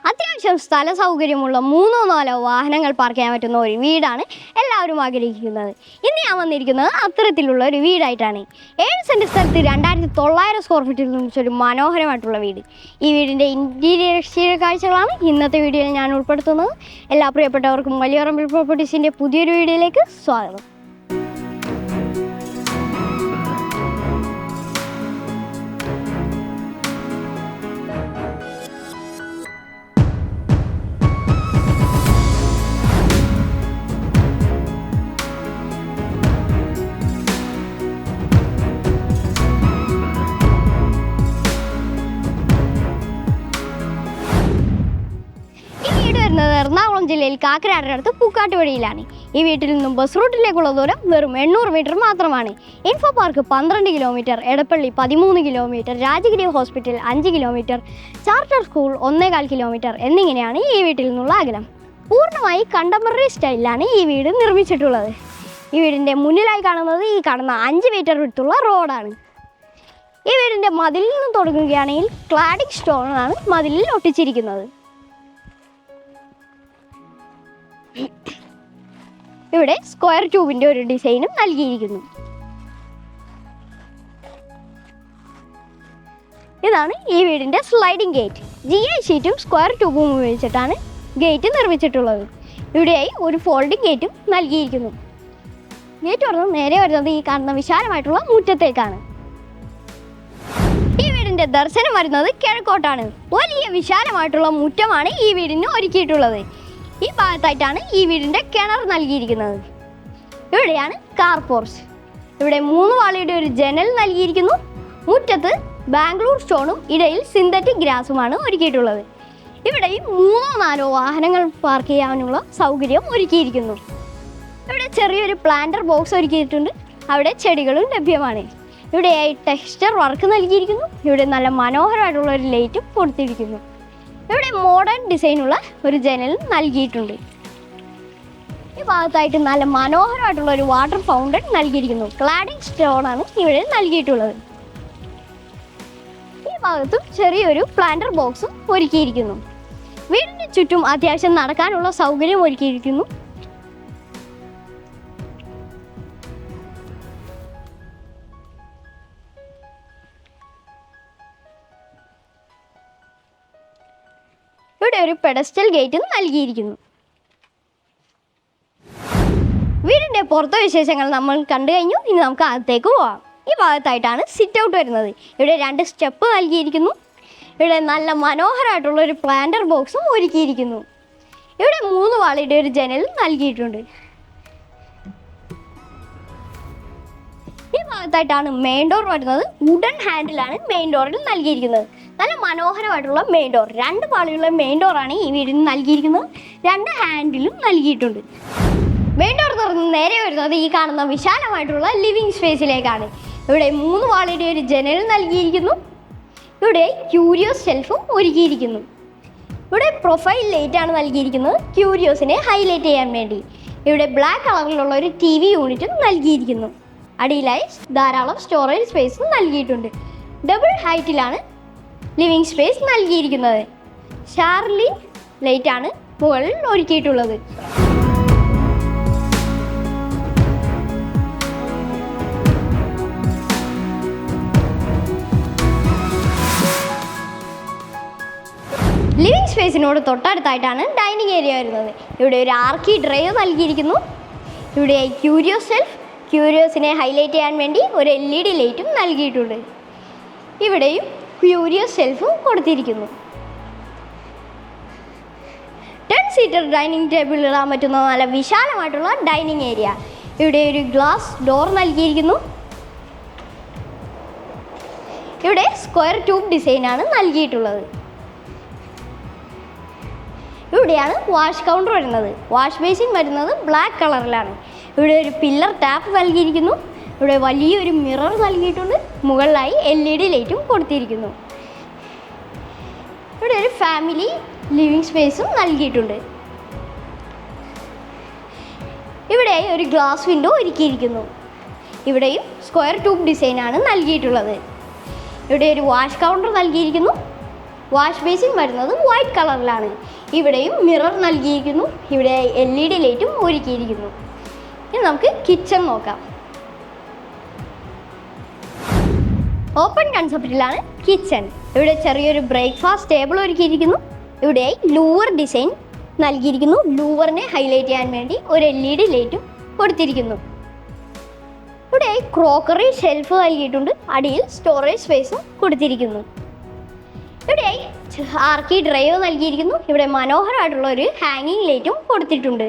അത്യാവശ്യം സ്ഥല സൗകര്യമുള്ള 3-4 വാഹനങ്ങൾ പാർക്ക് ചെയ്യാൻ പറ്റുന്ന ഒരു വീടാണ് എല്ലാവരും ആഗ്രഹിക്കുന്നത്. ഇന്ന് ഞാൻ വന്നിരിക്കുന്നത് അത്തരത്തിലുള്ള ഒരു വീടായിട്ടാണ്. 7 സെൻറ്റ് സ്ഥലത്ത് 2900 സ്ക്വയർ ഫീറ്റിൽ നിർമ്മിച്ചൊരു മനോഹരമായിട്ടുള്ള വീട്. ഈ വീടിൻ്റെ ഇൻറ്റീരിയർ എക്സ്റ്റീരിയർ കാഴ്ചകളാണ് ഇന്നത്തെ വീഡിയോയിൽ ഞാൻ ഉൾപ്പെടുത്തുന്നത്. എല്ലാ പ്രിയപ്പെട്ടവർക്കും വലിയറമ്പിൽ പ്രോപ്പർട്ടീസിൻ്റെ പുതിയൊരു വീഡിയോയിലേക്ക് സ്വാഗതം. എറണാകുളം ജില്ലയിൽ കാക്കനാടിനടുത്ത് പൂക്കാട്ടുപടിയിലാണ്. ഈ വീട്ടിൽ നിന്നും ബസ് റൂട്ടിലേക്കുള്ള ദൂരം വെറും 800 മീറ്റർ മാത്രമാണ്. Info park 12 kilometre, Edappally 13 kilometre, Rajagiri hospital 5 kilometre, charter school 1.25 kilometre എന്നിങ്ങനെയാണ് ഈ വീട്ടിൽ നിന്നുള്ള അകലം. പൂർണ്ണമായി കണ്ടംപററി സ്റ്റൈലിലാണ് ഈ വീട് നിർമ്മിച്ചിട്ടുള്ളത്. ഈ വീടിൻ്റെ മുന്നിലായി കാണുന്നത് ഈ കാണുന്ന 5 മീറ്റർ വിട്ടുള്ള റോഡാണ്. ഈ വീടിൻ്റെ മതിലിൽ നിന്ന് തുടങ്ങുകയാണെങ്കിൽ ക്ലാഡിംഗ് സ്റ്റോണാണ് മതിലിൽ ഒട്ടിച്ചിരിക്കുന്നത്. ഇവിടെ സ്ക്വയർ ട്യൂബിൻ്റെ ഒരു ഡിസൈനും നൽകിയിരിക്കുന്നു. ഇതാണ് ഈ വീടിൻ്റെ സ്ലൈഡിംഗ് ഗേറ്റ്. GI ഷീറ്റും സ്ക്വയർ ട്യൂബും ഉപയോഗിച്ചിട്ടാണ് ഗേറ്റ് നിർമ്മിച്ചിട്ടുള്ളത്. ഇവിടെയായി ഒരു ഫോൾഡിംഗ് ഗേറ്റും നൽകിയിരിക്കുന്നു. ഗേറ്റ് തുറന്ന് നേരെ വരുന്നത് ഈ കാണുന്ന വിശാലമായിട്ടുള്ള മുറ്റത്തേക്കാണ്. ഈ വീടിൻ്റെ ദർശനം വരുന്നത് കിഴക്കോട്ടാണ്. വലിയ വിശാലമായിട്ടുള്ള മുറ്റമാണ് ഈ വീടിന് ഒരുക്കിയിട്ടുള്ളത്. ഈ ഭാഗത്തായിട്ടാണ് ഈ വീടിൻ്റെ കിണർ നൽകിയിരിക്കുന്നത്. ഇവിടെയാണ് കാർ പോർച്ച്. ഇവിടെ 3 വാളയുടെ ഒരു ജനൽ നൽകിയിരിക്കുന്നു. മുറ്റത്ത് ബാംഗ്ലൂർ സ്റ്റോണും ഇടയിൽ സിന്തറ്റിക് ഗ്രാസുമാണ് ഒരുക്കിയിട്ടുള്ളത്. ഇവിടെയും 3-4 വാഹനങ്ങൾ പാർക്ക് ചെയ്യാനുള്ള സൗകര്യം ഒരുക്കിയിരിക്കുന്നു. ഇവിടെ ചെറിയൊരു പ്ലാന്റർ ബോക്സ് ഒരുക്കിയിട്ടുണ്ട്. അവിടെ ചെടികളും ലഭ്യമാണ്. ഇവിടെയായി ടെക്സ്ചർ വർക്ക് നൽകിയിരിക്കുന്നു. ഇവിടെ നല്ല മനോഹരമായിട്ടുള്ള ഒരു ലൈറ്റും കൊടുത്തിരിക്കുന്നു. ഇവിടെ മോഡേൺ ഡിസൈനുള്ള ഒരു ജനൽ നൽകിയിട്ടുണ്ട്. ഈ ഭാഗത്തായിട്ട് നല്ല മനോഹരമായിട്ടുള്ള ഒരു വാട്ടർ ഫൗണ്ടൻ നൽകിയിരിക്കുന്നു. ക്ലാഡിംഗ് സ്റ്റോണാണ് ഇവിടെ നൽകിയിട്ടുള്ളത്. ഈ ഭാഗത്തും ചെറിയൊരു പ്ലാന്റർ ബോക്സും ഒരുക്കിയിരിക്കുന്നു. വീടിന് ചുറ്റും അത്യാവശ്യം നടക്കാനുള്ള സൗകര്യം ഒരുക്കിയിരിക്കുന്നു. ഇവിടെ ഒരു പെഡസ്റ്റൽ ഗേറ്റും നൽകിയിരിക്കുന്നു. വീടിൻ്റെ പുറത്തെ വിശേഷങ്ങൾ നമ്മൾ കണ്ടു കഴിഞ്ഞു. ഇനി നമുക്ക് അകത്തേക്ക് പോവാം. ഈ ഭാഗത്തായിട്ടാണ് സിറ്റ് ഔട്ട് വരുന്നത്. ഇവിടെ 2 സ്റ്റെപ്പ് നൽകിയിരിക്കുന്നു. ഇവിടെ നല്ല മനോഹരമായിട്ടുള്ള ഒരു പ്ലാന്റർ ബോക്സും ഒരുക്കിയിരിക്കുന്നു. ഇവിടെ 3 വാളയുടെ ഒരു ജനലും നൽകിയിട്ടുണ്ട്. ഈ ഭാഗത്തായിട്ടാണ് മെയിൻ ഡോർ വരുന്നത്. വുഡൻ ഹാൻഡിലാണ് മെയിൻ ഡോറിൽ നൽകിയിരിക്കുന്നത്. നല്ല മനോഹരമായിട്ടുള്ള മെയിൻ ഡോർ. 2 പാളിയുള്ള മെയിൻ ഡോറാണ് ഈ വീടിന് നൽകിയിരിക്കുന്നത്. 2 ഹാൻഡിലും നൽകിയിട്ടുണ്ട്. മെയിൻ ഡോർ തുറന്ന് നേരെ വരുന്നത് ഈ കാണുന്ന വിശാലമായിട്ടുള്ള ലിവിങ് സ്പേസിലേക്കാണ്. ഇവിടെ 3 വാളയുടെ ഒരു ജനൽ നൽകിയിരിക്കുന്നു. ഇവിടെ ക്യൂരിയോസ് ഷെൽഫും ഒരുക്കിയിരിക്കുന്നു. ഇവിടെ പ്രൊഫൈൽ ലൈറ്റാണ് നൽകിയിരിക്കുന്നത്, ക്യൂരിയോസിനെ ഹൈലൈറ്റ് ചെയ്യാൻ വേണ്ടി. ഇവിടെ ബ്ലാക്ക് കളറിലുള്ള ഒരു TV യൂണിറ്റും നൽകിയിരിക്കുന്നു. അടിയിലായി ധാരാളം സ്റ്റോറേജ് സ്പേസും നൽകിയിട്ടുണ്ട്. ഡബിൾ ഹൈറ്റിലാണ് ലിവിങ് സ്പേസ് നൽകിയിരിക്കുന്നത്. ഷാർലി ലൈറ്റാണ് മുകളിൽ ഒരുക്കിയിട്ടുള്ളത്. ലിവിങ് സ്പേസിനോട് തൊട്ടടുത്തായിട്ടാണ് ഡൈനിങ് ഏരിയ വരുന്നത്. ഇവിടെ ഒരു ആർക്കി ഡ്രൈവ് നൽകിയിരിക്കുന്നു. ഇവിടെ ക്യൂരിയോസ് ഷെൽഫ്, ക്യൂരിയോസിനെ ഹൈലൈറ്റ് ചെയ്യാൻ വേണ്ടി ഒരു LED ലൈറ്റും നൽകിയിട്ടുണ്ട്. ഇവിടെയും ക്യൂരിയോസ് ഷെൽഫും കൊടുത്തിരിക്കുന്നു. 10 സീറ്റർ ഡൈനിങ് ടേബിൾ ഇടാൻ പറ്റുന്ന നല്ല വിശാലമായിട്ടുള്ള ഡൈനിങ് ഏരിയ. ഇവിടെ ഒരു ഗ്ലാസ് ഡോർ നൽകിയിരിക്കുന്നു. ഇവിടെ സ്ക്വയർ ട്യൂബ് ഡിസൈനാണ് നൽകിയിട്ടുള്ളത്. ഇവിടെയാണ് വാഷ് കൗണ്ടർ വരുന്നത്. വാഷ് ബേസിൻ വരുന്നത് ബ്ലാക്ക് കളറിലാണ്. ഇവിടെ ഒരു പില്ലർ ടാപ്പ് നൽകിയിരിക്കുന്നു. ഇവിടെ വലിയൊരു മിറർ നൽകിയിട്ടുണ്ട്. മുകളിലായി LED ലൈറ്റും കൊടുത്തിരിക്കുന്നു. ഇവിടെ ഒരു ഫാമിലി ലിവിങ് സ്പേസും നൽകിയിട്ടുണ്ട്. ഇവിടെയായി ഒരു ഗ്ലാസ് വിൻഡോ ഒരുക്കിയിരിക്കുന്നു. ഇവിടെയും സ്ക്വയർ ട്യൂബ് ഡിസൈനാണ് നൽകിയിട്ടുള്ളത്. ഇവിടെ ഒരു വാഷ് കൗണ്ടർ നൽകിയിരിക്കുന്നു. വാഷ് ബേസിൻ വരുന്നത് വൈറ്റ് കളറിലാണ്. ഇവിടെയും മിറർ നൽകിയിരിക്കുന്നു. ഇവിടെ LED ലൈറ്റും ഒരുക്കിയിരിക്കുന്നു. ഇനി നമുക്ക് കിച്ചൺ നോക്കാം. ഓപ്പൺ കൺസെപ്റ്റിലാണ് കിച്ചൺ. ഇവിടെ ചെറിയൊരു ബ്രേക്ക്ഫാസ്റ്റ് ടേബിൾ ഒരുക്കിയിരിക്കുന്നു. ഇവിടെ ലൂവർ ഡിസൈൻ നൽകിയിരിക്കുന്നു. ലൂവറിനെ ഹൈലൈറ്റ് ചെയ്യാൻ വേണ്ടി ഒരു LED ലൈറ്റും കൊടുത്തിരിക്കുന്നു. ഇവിടെ ക്രോക്കറി ഷെൽഫ് നൽകിയിട്ടുണ്ട്. അടിയിൽ സ്റ്റോറേജ് സ്പേസും കൊടുത്തിരിക്കുന്നു. ഇവിടെ ആർക്കി ഡ്രൈവ് നൽകിയിരിക്കുന്നു. ഇവിടെ മനോഹരമായിട്ടുള്ള ഒരു ഹാങ്ങിങ് ലൈറ്റും കൊടുത്തിട്ടുണ്ട്.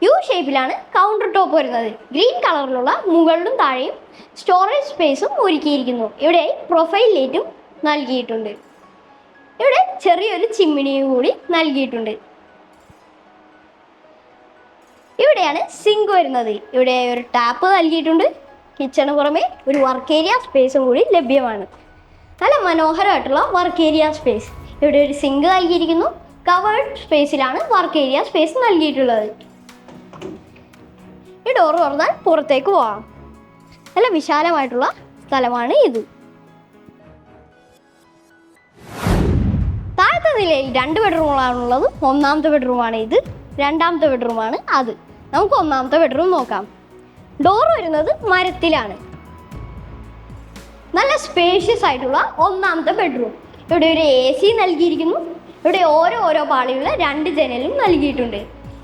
യു ഷേപ്പിലാണ് കൗണ്ടർ ടോപ്പ് വരുന്നത്. ഗ്രീൻ കളറിലുള്ള മുകളിലും താഴെയും സ്റ്റോറേജ് സ്പേസും ഒരുക്കിയിരിക്കുന്നു. ഇവിടെ പ്രൊഫൈൽ ലൈറ്റും നൽകിയിട്ടുണ്ട്. ഇവിടെ ചെറിയൊരു ചിമ്മിനിയും കൂടി നൽകിയിട്ടുണ്ട്. ഇവിടെയാണ് സിങ്ക് വരുന്നത്. ഇവിടെ ഒരു ടാപ്പ് നൽകിയിട്ടുണ്ട്. കിച്ചണ് പുറമെ ഒരു വർക്ക് ഏരിയ സ്പേസും കൂടി ലഭ്യമാണ്. നല്ല മനോഹരമായിട്ടുള്ള വർക്ക് ഏരിയ സ്പേസ്. ഇവിടെ ഒരു സിങ്ക് നൽകിയിരിക്കുന്നു. കവേർഡ് സ്പേസിലാണ് വർക്ക് ഏരിയ സ്പേസ് നൽകിയിട്ടുള്ളത്. ഈ ഡോർ തുറന്നാൽ പുറത്തേക്ക് പോകാം. നല്ല വിശാലമായിട്ടുള്ള സ്ഥലമാണ് ഇത്. താഴത്തെ നിലയിൽ 2 ബെഡ്റൂമുകളാണുള്ളത്. ഒന്നാമത്തെ ബെഡ്റൂമാണ് ഇത്, രണ്ടാമത്തെ ബെഡ്റൂമാണ് അത്. നമുക്ക് ഒന്നാമത്തെ ബെഡ്റൂം നോക്കാം. ഡോർ വരുന്നത് മരത്തിലാണ്. നല്ല സ്പേഷ്യസ് ആയിട്ടുള്ള ഒന്നാമത്തെ ബെഡ്റൂം. ഇവിടെ ഒരു AC നൽകിയിരിക്കുന്നു. ഇവിടെ ഓരോ പാളിയുള്ള 2 ജനലും നൽകിയിട്ടുണ്ട്.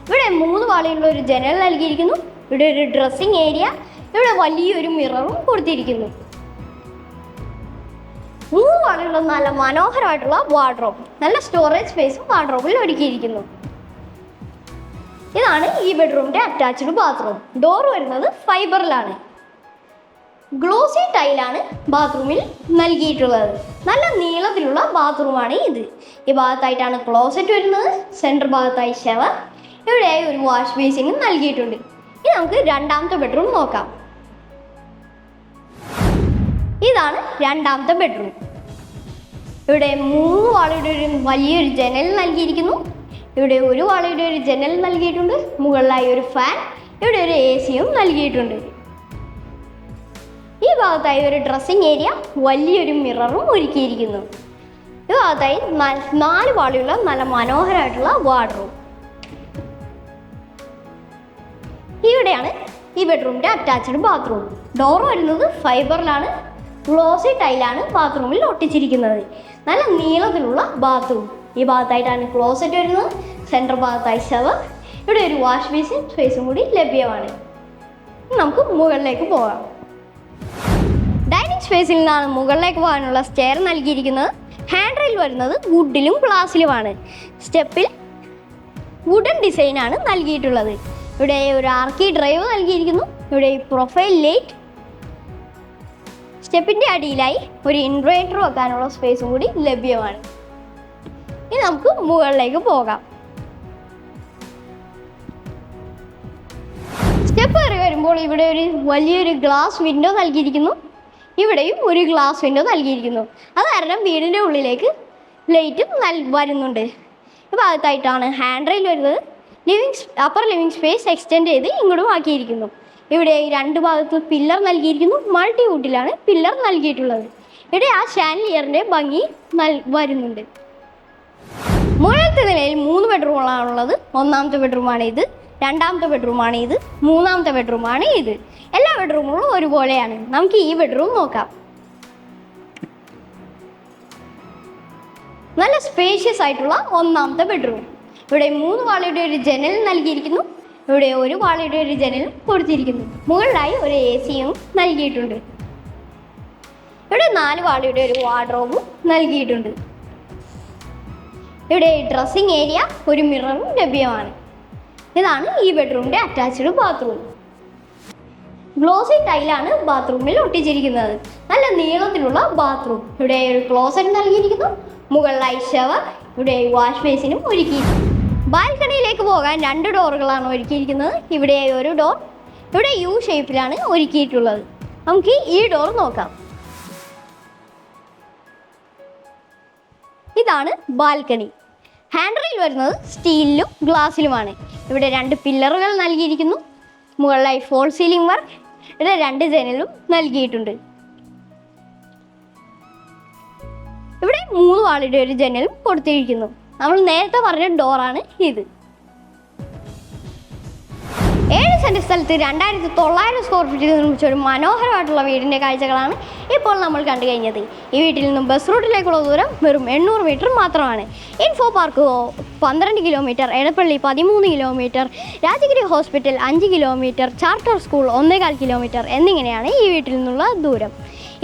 ഇവിടെ 3 പാളിയുള്ള ഒരു ജനൽ നൽകിയിരിക്കുന്നു. ഇവിടെ ഒരു ഡ്രസ്സിംഗ് ഏരിയ. ഇവിടെ വലിയൊരു മിററും കൊടുത്തിരിക്കുന്നു. 3 പാളിയുള്ള നല്ല മനോഹരമായിട്ടുള്ള വാർഡ്രോബ്. നല്ല സ്റ്റോറേജ് സ്പേസും വാർഡ്രോബിൽ ഒരുക്കിയിരിക്കുന്നു. ഇതാണ് ഈ ബെഡ്റൂമിൻ്റെ അറ്റാച്ച്ഡ് ബാത്റൂം. ഡോർ വരുന്നത് ഫൈബറിലാണ്. ഗ്ലോസി ടൈലാണ് ബാത്റൂമിൽ നൽകിയിട്ടുള്ളത്. നല്ല നീളത്തിലുള്ള ബാത്റൂമാണ് ഇത്. ഈ ഭാഗത്തായിട്ടാണ് ക്ലോസറ്റ് വരുന്നത്. സെൻറ്റർ ഭാഗത്തായി ഷവർ. ഇവിടെ ഒരു വാഷ് ബേസിനും നൽകിയിട്ടുണ്ട്. ഇനി നമുക്ക് രണ്ടാമത്തെ ബെഡ്റൂം നോക്കാം. ഇതാണ് രണ്ടാമത്തെ ബെഡ്റൂം. ഇവിടെ 3 വാളയുടെ ഒരു വലിയൊരു ജനൽ നൽകിയിരിക്കുന്നു. ഇവിടെ ഒരു വാളയുടെ ഒരു ജനൽ നൽകിയിട്ടുണ്ട്. മുകളിലായി ഒരു ഫാൻ. ഇവിടെ ഒരു ACയും നൽകിയിട്ടുണ്ട്. ഈ ഭാഗത്തായി ഒരു ഡ്രസ്സിംഗ് ഏരിയ, വലിയൊരു മിററും ഒരുക്കിയിരിക്കുന്നു. ഈ ഭാഗത്തായി 4 വാളിയുള്ള നല്ല മനോഹരമായിട്ടുള്ള വാർഡ്റൂം. ഇവിടെയാണ് ഈ ബെഡ്റൂമിൻ്റെ അറ്റാച്ച്ഡ് ബാത്റൂം. ഡോർ വരുന്നത് ഫൈബറിലാണ്. ഗ്ലോസി ടൈലാണ് ബാത്റൂമിൽ ഒട്ടിച്ചിരിക്കുന്നത്. നല്ല നീളത്തിലുള്ള ബാത്റൂം. ഈ ഭാഗത്തായിട്ടാണ് ക്ലോസറ്റ് വരുന്നത്. സെൻറ്റർ ഭാഗത്തായി ഷവർ. ഇവിടെ ഒരു വാഷ് ബേസിൻ സ്പേസും കൂടി ലഭ്യമാണ്. നമുക്ക് മുകളിലേക്ക് പോകാം. ഡൈനിങ് സ്പേസിൽ നിന്നാണ് മുകളിലേക്ക് പോകാനുള്ള സ്റ്റെയർ നൽകിയിരിക്കുന്നത്. ഹാൻഡ് റെയിൽ വരുന്നത് വുഡിലും ഗ്ലാസ്സിലുമാണ്. സ്റ്റെപ്പിൽ വുഡൻ ഡിസൈനാണ് നൽകിയിട്ടുള്ളത്. ഇവിടെ ഒരു ആർക്കി ഡ്രൈവ് നൽകിയിരിക്കുന്നു. ഇവിടെ പ്രൊഫൈൽ ലൈറ്റ്. സ്റ്റെപ്പിൻ്റെ അടിയിലായി ഒരു ഇൻവെർട്ടർ വെക്കാനുള്ള സ്പേസും കൂടി ലഭ്യമാണ്. ഇനി നമുക്ക് മുകളിലേക്ക് പോകാം. സ്റ്റെപ്പ് കയറി വരുമ്പോൾ ഇവിടെ ഒരു വലിയൊരു ഗ്ലാസ് വിൻഡോ നൽകിയിരിക്കുന്നു. ഇവിടെയും ഒരു ഗ്ലാസ് വിൻഡോ നൽകിയിരിക്കുന്നു. അത് കാരണം വീടിൻ്റെ ഉള്ളിലേക്ക് ലൈറ്റും വരുന്നുണ്ട്. ഈ ഭാഗത്തായിട്ടാണ് ഹാൻഡ് റെയിൽ വരുന്നത്. അപ്പർ ലിവിങ് സ്പേസ് എക്സ്റ്റെൻഡ് ചെയ്ത് ഇങ്ങോട്ടും ആക്കിയിരിക്കുന്നു. ഇവിടെ 2 ഭാഗത്ത് പില്ലർ നൽകിയിരിക്കുന്നു. മൾട്ടി വുഡിലാണ് പില്ലർ നൽകിയിട്ടുള്ളത്. ഇവിടെ ആ ഷാൻലിയറിൻ്റെ ഭംഗി വരുന്നുണ്ട്. മുകളിലത്തെ നിലയിൽ 3 ബെഡ്റൂമുകളാണുള്ളത്. ഒന്നാമത്തെ ബെഡ്റൂമാണ് ഇത്, രണ്ടാമത്തെ ബെഡ്റൂമാണ് ഇത്, മൂന്നാമത്തെ ബെഡ്റൂമാണ് ഇത്. എല്ലാ ബെഡ്റൂമുകളും ഒരുപോലെയാണ്. നമുക്ക് ഈ ബെഡ്റൂം നോക്കാം. നല്ല സ്പേഷ്യസ് ആയിട്ടുള്ള ഒന്നാമത്തെ ബെഡ്റൂം. ഇവിടെ 3 വാളയുടെ ഒരു ജനൽ നൽകിയിരിക്കുന്നു. ഇവിടെ ഒരു വാളയുടെ ഒരു ജനലും കൊടുത്തിരിക്കുന്നു. മുകളിലായി ഒരു ACയും നൽകിയിട്ടുണ്ട്. ഇവിടെ 4 വാളയുടെ ഒരു വാർഡ്രോബും നൽകിയിട്ടുണ്ട്. ഇവിടെ ഡ്രസ്സിംഗ് ഏരിയ, ഒരു മിററും ലഭ്യമാണ്. ഇതാണ് ഈ ബെഡ്റൂമിൻ്റെ അറ്റാച്ച്ഡ് ബാത്റൂം. ഗ്ലോസി ടൈലാണ് ബാത്റൂമിൽ ഒട്ടിച്ചിരിക്കുന്നത്. നല്ല നീളത്തിലുള്ള ബാത്റൂം. ഇവിടെ ഒരു ക്ലോസറ്റ് നൽകിയിരിക്കുന്നു. മുകളിലായി ഷവർ. ഇവിടെ വാഷ് ബേസിനും ഒരുക്കിയിരിക്കുന്നു. ബാൽക്കണിയിലേക്ക് പോകാൻ 2 ഡോറുകളാണ് ഒരുക്കിയിരിക്കുന്നത്. ഇവിടെ ഒരു ഡോർ. ഇവിടെ U ഷേപ്പിലാണ് ഒരുക്കിയിട്ടുള്ളത്. നമുക്ക് ഈ ഡോർ നോക്കാം. ഇതാണ് ബാൽക്കണി. ഹാൻഡ് റെയിൽ വരുന്നത് സ്റ്റീലിലും ഗ്ലാസ്സിലുമാണ്. ഇവിടെ 2 പില്ലറുകൾ നൽകിയിരിക്കുന്നു. മുകളിലായി ഫോൾ സീലിംഗ് വർക്ക്. ഇവിടെ 2 ജനലും നൽകിയിട്ടുണ്ട്. ഇവിടെ 3 വാളിൻ്റെ ഒരു ജനലും കൊടുത്തിരിക്കുന്നു. നമ്മൾ നേരത്തെ പറഞ്ഞ ഡോറാണ് ഇത്. 7 സെൻറ് സ്ഥലത്ത് 2900 സ്ക്വയർ ഫീറ്റിൽ നിർമ്മിച്ച ഒരു മനോഹരമായിട്ടുള്ള വീടിൻ്റെ കാഴ്ചകളാണ് ഇപ്പോൾ നമ്മൾ കണ്ടു കഴിഞ്ഞത്. ഈ വീട്ടിൽ നിന്നും ബസ് റൂട്ടിലേക്കുള്ള ദൂരം വെറും 800 മീറ്റർ മാത്രമാണ്. Info park 12 kilometre, Edappally 13 kilometre, Rajagiri hospital 5 kilometre, charter school 1.25 kilometre എന്നിങ്ങനെയാണ് ഈ വീട്ടിൽ നിന്നുള്ള ദൂരം.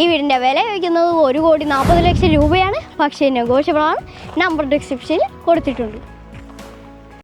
ഈ വീടിൻ്റെ വില ചോദിക്കുന്നത് 1,40,00,000 രൂപയാണ്. പക്ഷേ നെഗോഷ്യബിളാണ്. നമ്പർ ഡിസ്ക്രിപ്ഷനിൽ കൊടുത്തിട്ടുണ്ട്.